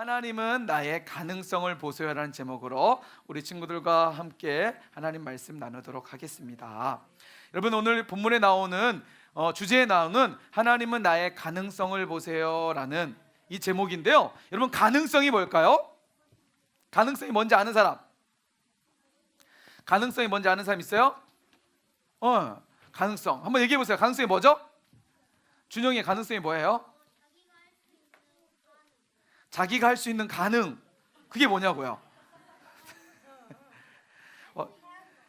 하나님은 나의 가능성을 보소요라는 제목으로 우리 친구들과 함께 하나님 말씀 나누도록 하겠습니다. 여러분, 오늘 본문에 나오는 주제에 나오는 하나님은 나의 가능성을 보세요라는 이 제목인데요. 여러분, 가능성이 뭘까요? 가능성이 뭔지 아는 사람? 가능성이 뭔지 아는 사람 있어요? 가능성 한번 얘기해 보세요. 가능성이 뭐죠? 준영이의 가능성이 뭐예요? 자기가 할 수 있는 가능, 그게 뭐냐고요?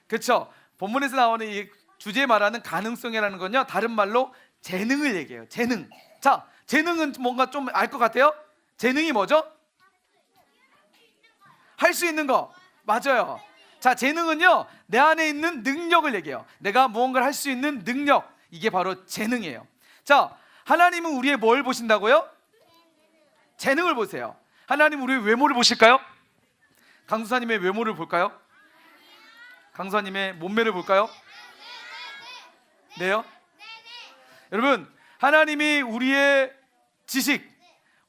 그렇죠. 본문에서 나오는 이 주제에 말하는 가능성이라는 건요, 다른 말로 재능을 얘기해요. 재능. 자, 재능은 뭔가 좀 알 것 같아요? 재능이 뭐죠? 할 수 있는 거. 맞아요. 자, 재능은요, 내 안에 있는 능력을 얘기해요. 내가 무언가를 할 수 있는 능력, 이게 바로 재능이에요. 자, 하나님은 우리의 뭘 보신다고요? 재능을 보세요. 하나님 우리의 외모를 보실까요? 강수사님의 외모를 볼까요? 강수사님의 몸매를 볼까요? 네요? 여러분, 하나님이 우리의 지식,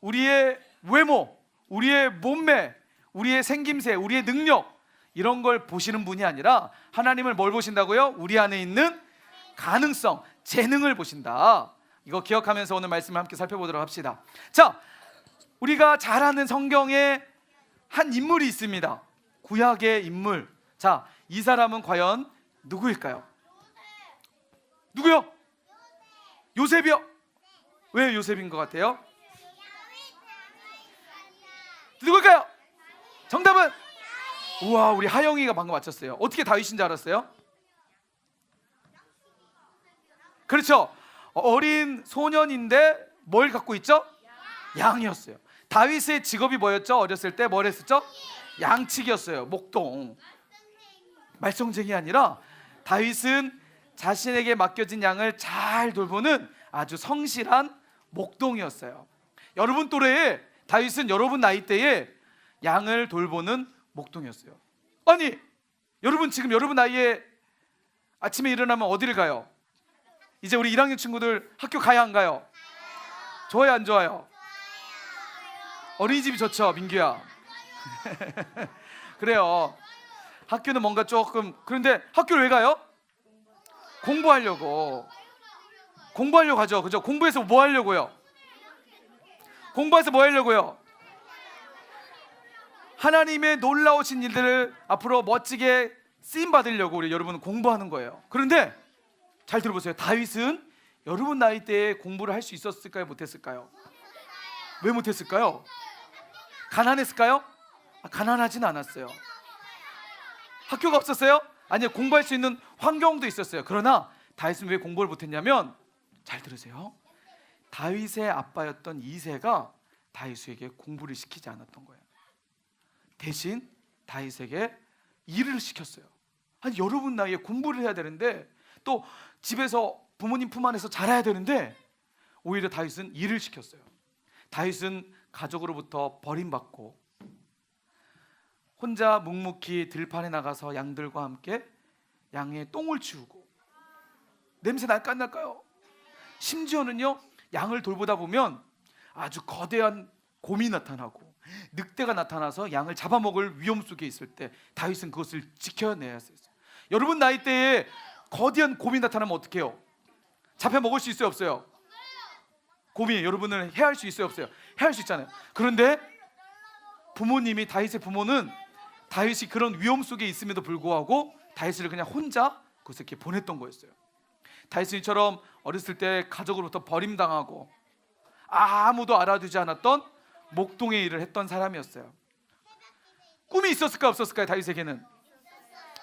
우리의 외모, 우리의 몸매, 우리의 생김새, 우리의 능력, 이런 걸 보시는 분이 아니라 하나님을 뭘 보신다고요? 우리 안에 있는 가능성, 재능을 보신다. 이거 기억하면서 오늘 말씀을 함께 살펴보도록 합시다. 자, 우리가 잘 아는 성경에 한 인물이 있습니다. 구약의 인물. 자, 이 사람은 과연 누구일까요? 누구요? 요셉이요? 왜 요셉인 것 같아요? 누굴까요? 정답은? 우와, 우리 하영이가 방금 맞췄어요. 어떻게 다윗인 줄 알았어요? 그렇죠. 어린 소년인데 뭘 갖고 있죠? 양이었어요. 다윗의 직업이 뭐였죠? 어렸을 때 뭘 했었죠? 양치기였어요. 목동. 말썽쟁이 아니라 다윗은 자신에게 맡겨진 양을 잘 돌보는 아주 성실한 목동이었어요. 여러분 또래에 다윗은 여러분 나이대에 양을 돌보는 목동이었어요. 아니, 여러분 지금 여러분 나이에 아침에 일어나면 어디를 가요? 이제 우리 1학년 친구들 학교 가야 안 가요? 좋아요, 안 좋아요? 어린이집이 좋죠, 민규야. 그래요. 학교는 뭔가 조금, 그런데 학교를 왜 가요? 공부하려고 가죠. 그죠? 공부해서 뭐 하려고요? 공부해서 뭐 하려고요? 하나님의 놀라우신 일들을 앞으로 멋지게 쓰임 받으려고 우리 여러분은 공부하는 거예요. 그런데 잘 들어보세요. 다윗은 여러분 나이 때에 공부를 할 수 있었을까요? 못했을까요? 왜 못했을까요? 가난했을까요? 가난하진 않았어요. 학교가 없었어요? 아니요, 공부할 수 있는 환경도 있었어요. 그러나 다윗은 왜 공부를 못했냐면, 잘 들으세요, 다윗의 아빠였던 이새가 다윗에게 공부를 시키지 않았던 거예요. 대신 다윗에게 일을 시켰어요. 아니, 여러분 나이에 공부를 해야 되는데, 또 집에서 부모님 품 안에서 자라야 되는데, 오히려 다윗은 일을 시켰어요. 다윗은 가족으로부터 버림받고 혼자 묵묵히 들판에 나가서 양들과 함께 양의 똥을 치우고, 냄새 날까 안 날까요? 심지어는요, 양을 돌보다 보면 아주 거대한 곰이 나타나고 늑대가 나타나서 양을 잡아먹을 위험 속에 있을 때 다윗은 그것을 지켜내야 했어요. 여러분 나이 때에 거대한 곰이 나타나면 어떻게 해요? 잡혀먹을 수 있어요, 없어요? 곰이 여러분을 해할 수 있어요, 없어요? 해할 수 있잖아요. 그런데 부모님이, 다윗의 부모는 다윗이 그런 위험 속에 있음에도 불구하고 다윗을 그냥 혼자 그것을 이렇게 보냈던 거였어요. 다윗은 이처럼 어렸을 때 가족으로부터 버림당하고 아무도 알아두지 않았던 목동의 일을 했던 사람이었어요. 꿈이 있었을까 없었을까요? 다윗에게는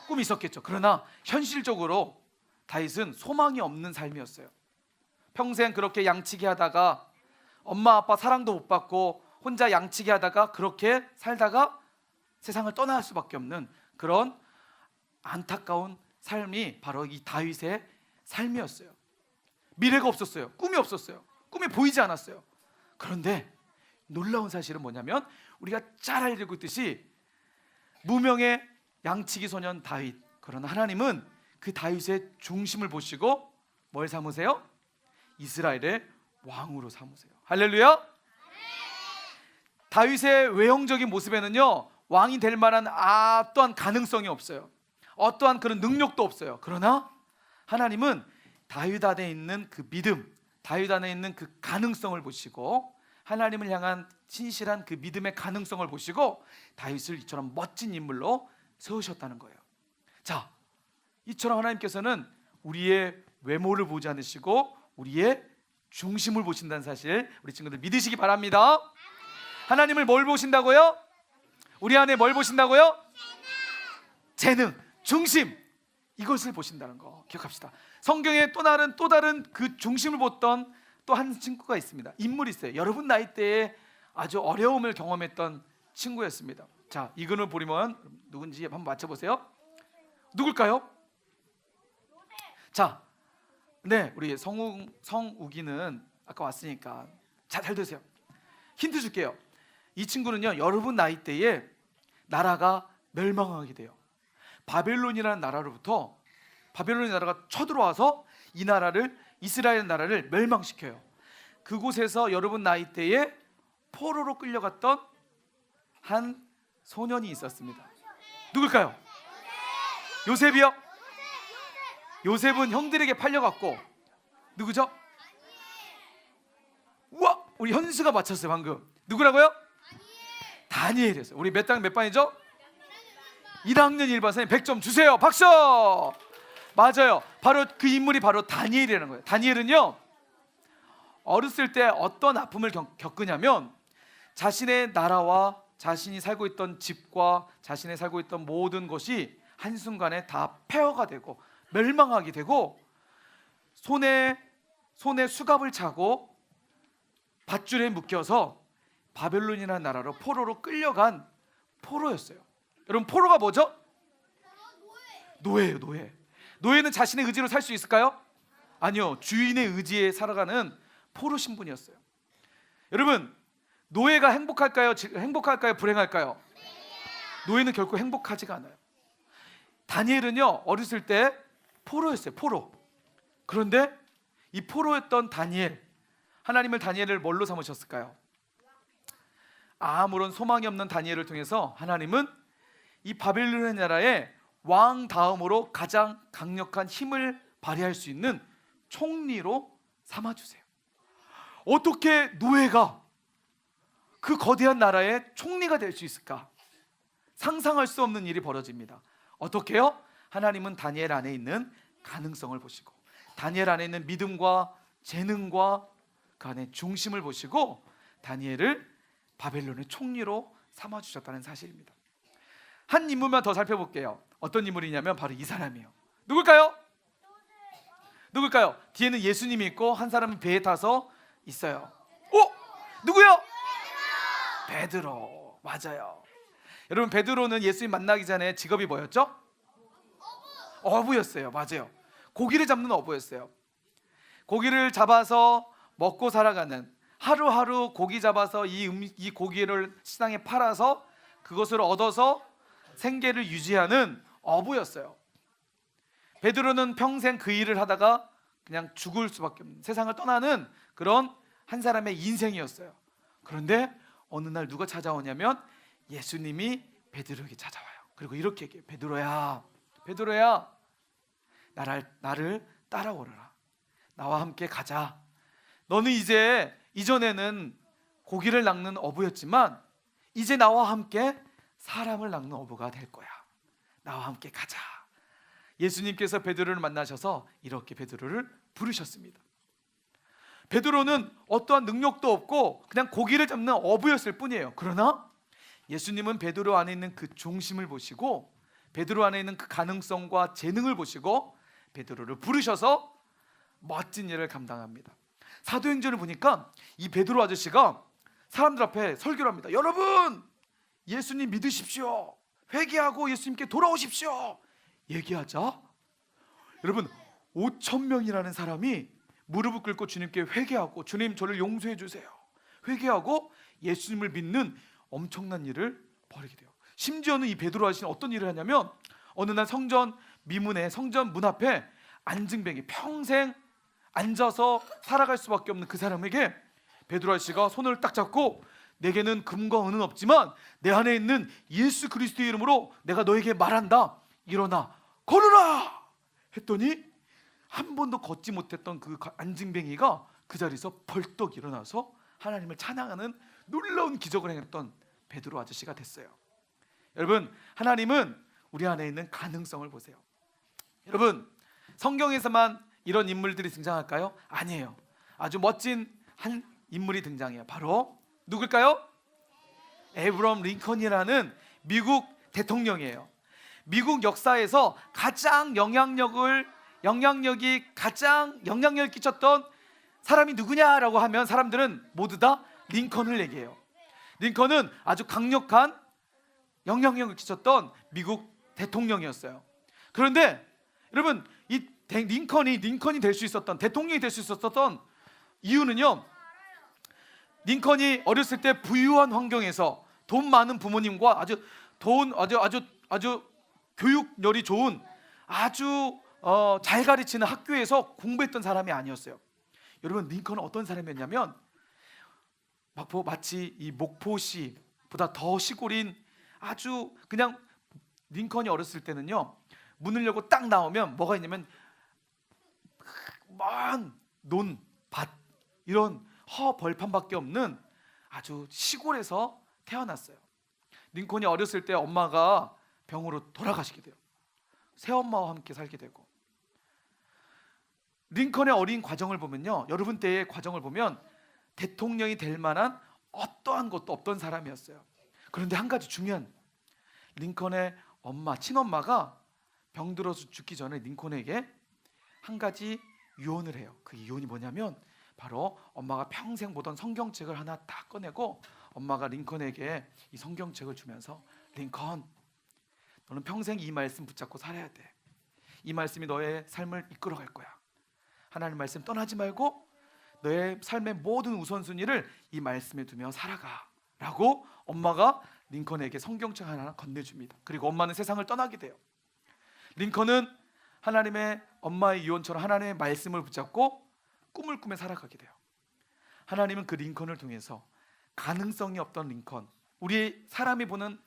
꿈이 있었겠죠. 그러나 현실적으로 다윗은 소망이 없는 삶이었어요. 평생 그렇게 양치기 하다가 엄마 아빠 사랑도 못 받고 혼자 양치기 하다가 그렇게 살다가 세상을 떠날 수밖에 없는 그런 안타까운 삶이 바로 이 다윗의 삶이었어요. 미래가 없었어요. 꿈이 없었어요. 꿈이 보이지 않았어요. 그런데 놀라운 사실은 뭐냐면, 우리가 잘 알고 있듯이 무명의 양치기 소년 다윗, 그러나 하나님은 그 다윗의 중심을 보시고 뭘 삼으세요? 이스라엘의 왕으로 삼으세요. 할렐루야. 다윗의 외형적인 모습에는요 왕이 될 만한 어떠한 가능성이 없어요. 어떠한 그런 능력도 없어요. 그러나 하나님은 다윗 안에 있는 그 믿음, 다윗 안에 있는 그 가능성을 보시고, 하나님을 향한 진실한 그 믿음의 가능성을 보시고 다윗을 이처럼 멋진 인물로 세우셨다는 거예요. 자, 이처럼 하나님께서는 우리의 외모를 보지 않으시고 우리의 중심을 보신다는 사실 우리 친구들 믿으시기 바랍니다. 하나님을 뭘 보신다고요? 우리 안에 뭘 보신다고요? 재능, 중심, 이것을 보신다는 거 기억합시다. 성경에 또 다른 그 중심을 보던 또 한 친구가 있습니다. 인물이 있어요. 여러분 나이대에 아주 어려움을 경험했던 친구였습니다. 자, 이근을 보리면 누군지 한번 맞춰보세요. 누굴까요? 자, 네, 우리 성우기는 아까 왔으니까 잘 드세요. 힌트 줄게요. 이 친구는요 여러분 나이대에 나라가 멸망하게 돼요. 바벨론이라는 나라로부터, 바벨론의 나라가 쳐들어와서 이 나라를, 이스라엘 나라를 멸망시켜요. 그곳에서 여러분 나이대에 포로로 끌려갔던 한 소년이 있었습니다. 누굴까요? 요셉이요? 요셉은 형들에게 팔려갔고, 누구죠? 우와, 우리 현수가 맞췄어요 방금. 누구라고요? 다니엘이었어요. 우리 몇 반이죠? 1학년 1반생 100점 주세요. 박수! 맞아요. 바로 그 인물이 바로 다니엘이라는 거예요. 다니엘은요 어렸을 때 어떤 아픔을 겪으냐면, 자신의 나라와 자신이 살고 있던 집과 자신이 살고 있던 모든 것이 한순간에 다 폐허가 되고 멸망하게 되고, 손에 수갑을 차고 밧줄에 묶여서 바벨론이라는 나라로 포로로 끌려간 포로였어요. 여러분, 포로가 뭐죠? 노예예요. 노예는 자신의 의지로 살 수 있을까요? 아니요. 주인의 의지에 살아가는 포로 신분이었어요. 여러분, 노예가 행복할까요? 불행할까요? 노예는 결코 행복하지가 않아요. 다니엘은요 어렸을 때 포로였어요. 포로. 그런데 이 포로였던 다니엘, 하나님을 다니엘을 뭘로 삼으셨을까요? 아무런 소망이 없는 다니엘을 통해서 하나님은 이 바벨론 나라의 왕 다음으로 가장 강력한 힘을 발휘할 수 있는 총리로 삼아주세요. 어떻게 노예가 그 거대한 나라의 총리가 될 수 있을까? 상상할 수 없는 일이 벌어집니다. 어떻게요? 하나님은 다니엘 안에 있는 가능성을 보시고, 다니엘 안에 있는 믿음과 재능과 그 안에 중심을 보시고 다니엘을 바벨론의 총리로 삼아주셨다는 사실입니다. 한 인물만 더 살펴볼게요. 어떤 인물이냐면 바로 이 사람이에요. 누굴까요? 뒤에는 예수님이 있고 한 사람은 배에 타서 있어요. 누구요? 베드로. 맞아요. 여러분, 베드로는 예수님 만나기 전에 직업이 뭐였죠? 어부였어요. 맞아요. 고기를 잡는 어부였어요. 고기를 잡아서 먹고 살아가는, 하루하루 고기 잡아서 이 고기를 시장에 팔아서 그것을 얻어서 생계를 유지하는 어부였어요. 베드로는 평생 그 일을 하다가 그냥 죽을 수밖에 없는, 세상을 떠나는 그런 한 사람의 인생이었어요. 그런데 어느 날 누가 찾아오냐면 예수님이 베드로에게 찾아와요. 그리고 이렇게 얘기해요. 베드로야, 나를 따라오너라. 나와 함께 가자. 너는 이전에는 고기를 낚는 어부였지만 이제 나와 함께 사람을 낚는 어부가 될 거야. 나와 함께 가자. 예수님께서 베드로를 만나셔서 이렇게 베드로를 부르셨습니다. 베드로는 어떠한 능력도 없고 그냥 고기를 잡는 어부였을 뿐이에요. 그러나 예수님은 베드로 안에 있는 그 중심을 보시고, 베드로 안에 있는 그 가능성과 재능을 보시고 베드로를 부르셔서 멋진 일을 감당합니다. 사도행전을 보니까 이 베드로 아저씨가 사람들 앞에 설교를 합니다. 여러분, 예수님 믿으십시오. 회개하고 예수님께 돌아오십시오. 얘기하자 여러분 5,000명이라는 사람이 무릎을 꿇고 주님께 회개하고, 주님 저를 용서해 주세요, 회개하고 예수님을 믿는 엄청난 일을 벌이게 돼요. 심지어는 이 베드로 아저씨는 어떤 일을 하냐면, 어느 날 성전 문 앞에 안증뱅이, 평생 앉아서 살아갈 수밖에 없는 그 사람에게 베드로 아저씨가 손을 딱 잡고 내게는 금과 은은 없지만 내 안에 있는 예수 그리스도의 이름으로 내가 너에게 말한다. 일어나 걸으라 했더니 한 번도 걷지 못했던 그 안징뱅이가 그 자리에서 벌떡 일어나서 하나님을 찬양하는 놀라운 기적을 행했던 베드로 아저씨가 됐어요. 여러분, 하나님은 우리 안에 있는 가능성을 보세요. 여러분, 성경에서만 이런 인물들이 등장할까요? 아니에요. 아주 멋진 한 인물이 등장해요. 바로 누굴까요? 에브럼 링컨이라는 미국 대통령이에요. 미국 역사에서 가장 영향력이 가장 영향력을 끼쳤던 사람이 누구냐라고 하면 사람들은 모두 다 링컨을 얘기해요. 링컨은 아주 강력한 영향력을 끼쳤던 미국 대통령이었어요. 그런데 여러분, 이 링컨이 될 수 있었던, 대통령이 될 수 있었던 이유는요, 링컨이 어렸을 때 부유한 환경에서 돈 많은 부모님과 아주 교육열이 좋은 아주 잘 가르치는 학교에서 공부했던 사람이 아니었어요. 여러분, 링컨은 어떤 사람이었냐면 마치 이 목포시보다 더 시골인 아주 그냥, 링컨이 어렸을 때는요, 문을 열고 딱 나오면 뭐가 있냐면 먼 논밭, 이런 벌판밖에 없는 아주 시골에서 태어났어요. 링컨이 어렸을 때 엄마가 병으로 돌아가시게 돼요. 새엄마와 함께 살게 되고, 링컨의 어린 과정을 보면요, 여러분 때의 과정을 보면 대통령이 될 만한 어떠한 것도 없던 사람이었어요. 그런데 한 가지 중요한, 링컨의 엄마, 친엄마가 병들어서 죽기 전에 링컨에게 한 가지 유언을 해요. 그 유언이 뭐냐면 바로 엄마가 평생 보던 성경책을 하나 딱 꺼내고 엄마가 링컨에게 이 성경책을 주면서, 링컨, 너는 평생 이 말씀 붙잡고 살아야 돼. 이 말씀이 너의 삶을 이끌어갈 거야. 하나님 말씀 떠나지 말고 너의 삶의 모든 우선순위를 이 말씀에 두며 살아가 라고 엄마가 링컨에게 성경책 하나 건네줍니다. 그리고 엄마는 세상을 떠나게 돼요. 링컨은 하나님의 엄마의 유언처럼 하나님의 말씀을 붙잡고 꿈을 꾸며 살아가게 돼요. 하나님은 그 링컨을 통해서 가능성이 없던 링컨, 우리 사람이 보는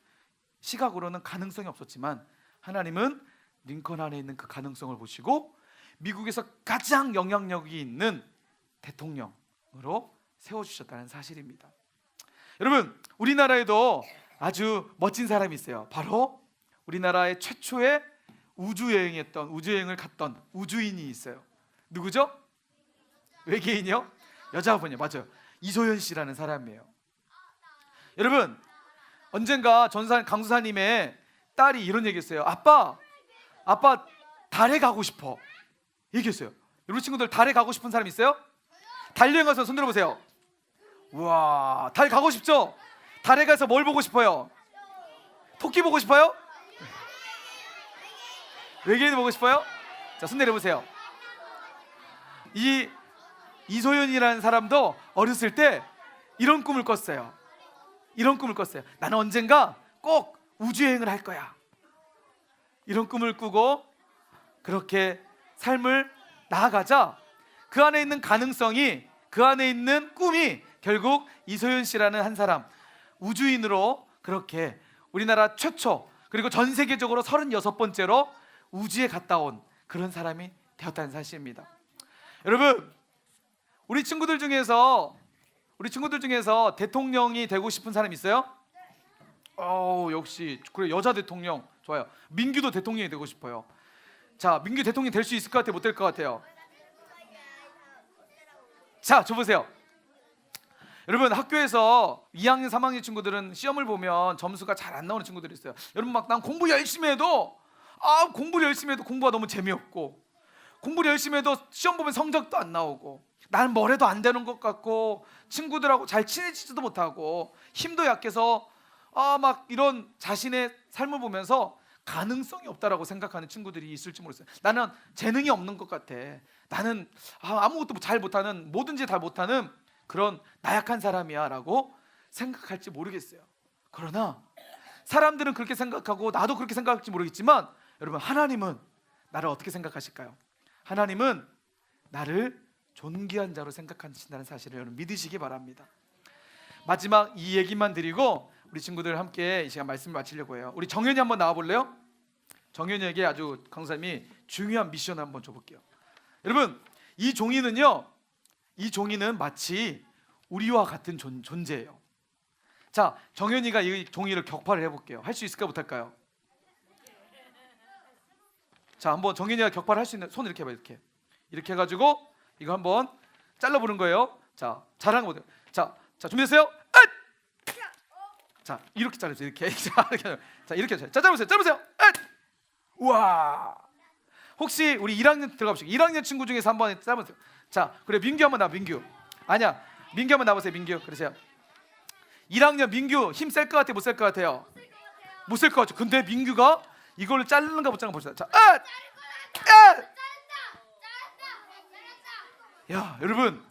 시각으로는 가능성이 없었지만 하나님은 링컨 안에 있는 그 가능성을 보시고 미국에서 가장 영향력이 있는 대통령으로 세워주셨다는 사실입니다. 여러분, 우리나라에도 아주 멋진 사람이 있어요. 바로 우리나라의 최초의 우주여행을 갔던 우주인이 있어요. 누구죠? 외계인이요? 여자분이요. 맞아요. 이소연 씨라는 사람이에요. 여러분, 언젠가 강수사님의 딸이 이런 얘기했어요. 아빠 달에 가고 싶어 얘기했어요. 여러분 친구들, 달에 가고 싶은 사람 있어요? 달 여행 가서 손 들어보세요. 우와, 달 가고 싶죠? 달에 가서 뭘 보고 싶어요? 토끼 보고 싶어요? 외계인 보고 싶어요? 자, 손 내려보세요. 이소연이라는 사람도 어렸을 때 이런 꿈을 꿨어요. 나는 언젠가 꼭 우주여행을 할 거야. 이런 꿈을 꾸고 그렇게 삶을 나아가자 그 안에 있는 가능성이, 그 안에 있는 꿈이 결국 이소연 씨라는 한 사람, 우주인으로 그렇게 우리나라 최초, 그리고 전 세계적으로 36번째로 우주에 갔다 온 그런 사람이 되었다는 사실입니다. 여러분, 우리 친구들 중에서 대통령이 되고 싶은 사람 있어요? 역시 그래, 여자 대통령 좋아요. 민규도 대통령이 되고 싶어요. 자, 민규 대통령 될 수 있을 것 같아요? 못 될 것 같아요? 자, 저 보세요. 여러분, 학교에서 2학년 3학년 친구들은 시험을 보면 점수가 잘 안 나오는 친구들이 있어요. 여러분, 난 공부 열심히 해도 공부가 너무 재미없고, 공부를 열심히 해도 시험 보면 성적도 안 나오고, 나는 뭘 해도 안 되는 것 같고, 친구들하고 잘 친해지지도 못하고, 힘도 약해서 이런 자신의 삶을 보면서 가능성이 없다라고 생각하는 친구들이 있을지 모르겠어요. 나는 재능이 없는 것 같아. 나는 아무것도 잘 못하는, 뭐든지 다 못하는 그런 나약한 사람이야 라고 생각할지 모르겠어요. 그러나 사람들은 그렇게 생각하고 나도 그렇게 생각할지 모르겠지만, 여러분, 하나님은 나를 어떻게 생각하실까요? 하나님은 나를 존귀한 자로 생각하신다는 사실을 여러분 믿으시기 바랍니다. 마지막 이 얘기만 드리고 우리 친구들 함께 이 시간 말씀을 마치려고 해요. 우리 정현이 한번 나와 볼래요? 정현이에게 아주 강사님이 중요한 미션을 한번 줘볼게요. 여러분, 이 종이는요, 이 종이는 마치 우리와 같은 존재예요. 자, 정현이가 이 종이를 격파를 해볼게요. 할 수 있을까 못할까요? 자, 한번 정현이가 격파를 할 수 있는 손 이렇게 해봐. 이렇게 해가지고 이거 한번 잘라보는 거예요. 자, 잘하는 거죠. 자, 준비됐어요? 자, 이렇게 자르세요. 이렇게. 자, 이렇게. 자, 잘라보세요. 우와. 혹시 우리 1학년 들어가 보시죠. 1학년 친구 중에서 한번 잘라보세요. 자, 그래, 민규 한번 나. 민규. 아니야, 민규 한번 나보세요. 민규. 그러세요. 1학년 민규 힘 셀 것 같아요? 못 셀 것 같아요? 못 셀 것 같죠. 근데 민규가 이걸 자르는가 못 자르는가 보시다. 자, 야, 여러분,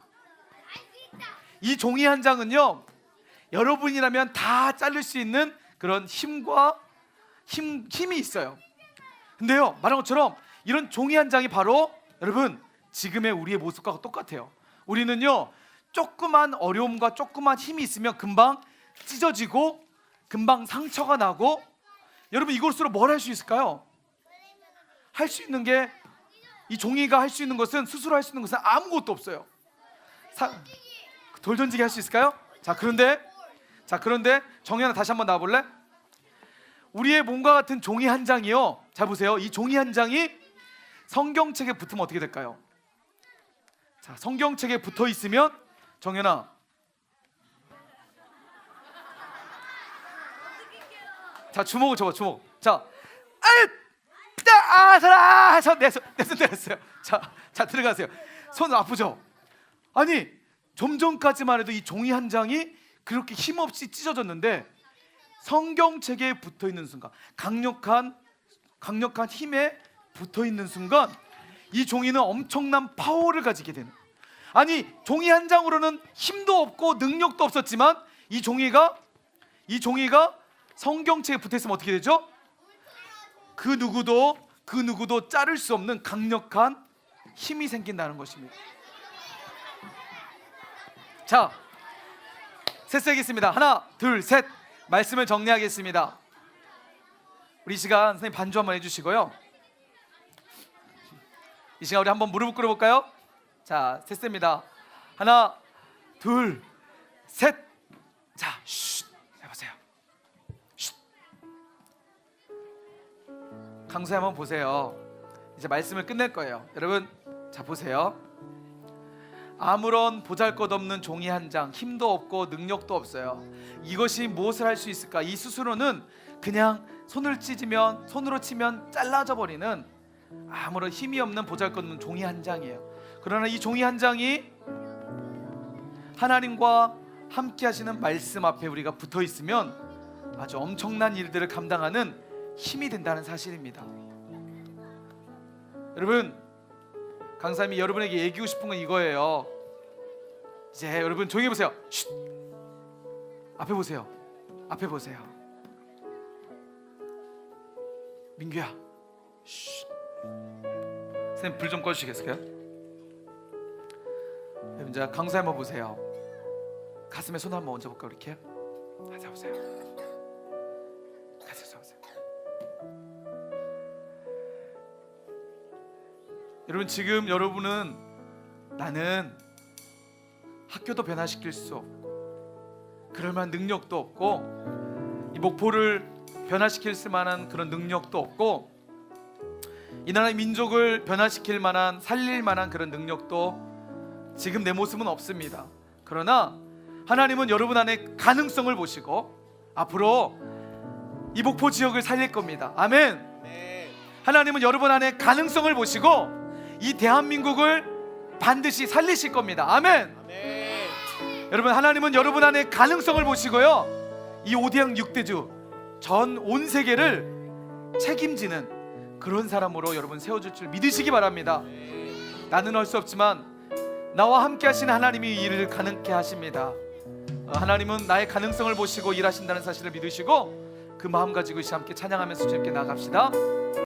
이 종이 한 장은요, 여러분이라면 다 자를 수 있는 그런 힘이 있어요. 근데요, 말한 것처럼 이런 종이 한 장이 바로 여러분 지금의 우리의 모습과 똑같아요. 우리는요, 조그만 어려움과 조그만 힘이 있으면 금방 찢어지고 금방 상처가 나고, 여러분 이것으로 뭘 할 수 있을까요? 할 수 있는 게, 이 종이가 할 수 있는 것은, 스스로 할 수 있는 것은 아무것도 없어요. 돌 던지기 할 수 있을까요? 자, 그런데 정현아 다시 한번 나와볼래? 우리의 몸과 같은 종이 한 장이요, 잘 보세요. 이 종이 한 장이 성경책에 붙으면 어떻게 될까요? 자, 성경책에 붙어 있으면, 정현아, 자, 주먹을 줘봐. 주먹. 자, 내 손 때렸어요. 자, 들어가세요. 손 아프죠? 아니, 좀 전까지만 해도 이 종이 한 장이 그렇게 힘없이 찢어졌는데, 성경책에 붙어 있는 순간, 강력한 힘에 붙어 있는 순간, 이 종이는 엄청난 파워를 가지게 되는. 아니, 종이 한 장으로는 힘도 없고 능력도 없었지만, 이 종이가 성경책에 붙어 있으면 어떻게 되죠? 그 누구도 자를 수 없는 강력한 힘이 생긴다는 것입니다. 자, 셋세겠습니다. 하나, 둘, 셋. 말씀을 정리하겠습니다. 우리 이 시간 선생님 반주 한번 해주시고요. 이 시간 우리 한번 무릎을 꿇어볼까요? 자, 셋세입니다. 하나, 둘, 셋. 자, 쉿. 해보세요. 쉿. 강수야 한번 보세요. 이제 말씀을 끝낼 거예요. 여러분, 자, 보세요. 아무런 보잘것없는 종이 한 장, 힘도 없고 능력도 없어요. 이것이 무엇을 할 수 있을까? 이 스스로는 그냥 손으로 치면 잘라져 버리는 아무런 힘이 없는 보잘것없는 종이 한 장이에요. 그러나 이 종이 한 장이 하나님과 함께 하시는 말씀 앞에 우리가 붙어 있으면 아주 엄청난 일들을 감당하는 힘이 된다는 사실입니다. 여러분, 강사님이 여러분에게 얘기하고 싶은 건 이거예요. 이제 여러분 조용히 보세요. 쉿. 앞에 보세요. 민규야, 쉿. 선생님 불 좀 꺼주시겠어요? 여러분, 이제 강사 한번 보세요. 가슴에 손 한번 얹어볼까? 이렇게. 가자 보세요. 여러분, 지금 여러분은, 나는 학교도 변화시킬 수 없고 그럴 만한 능력도 없고 이 목포를 변화시킬 만한 그런 능력도 없고 이 나라의 민족을 변화시킬 만한, 살릴 만한 그런 능력도 지금 내 모습은 없습니다. 그러나 하나님은 여러분 안에 가능성을 보시고 앞으로 이 목포 지역을 살릴 겁니다. 아멘. 하나님은 여러분 안에 가능성을 보시고 이 대한민국을 반드시 살리실 겁니다. 아멘. 여러분, 하나님은 여러분 안에 가능성을 보시고요, 이 오대양 6대주 전 온 세계를 책임지는 그런 사람으로 여러분 세워줄 줄 믿으시기 바랍니다. 나는 할 수 없지만 나와 함께 하시는 하나님이 이 일을 가능케 하십니다. 하나님은 나의 가능성을 보시고 일하신다는 사실을 믿으시고 그 마음 가지고 함께 찬양하면서 주님께 나갑시다.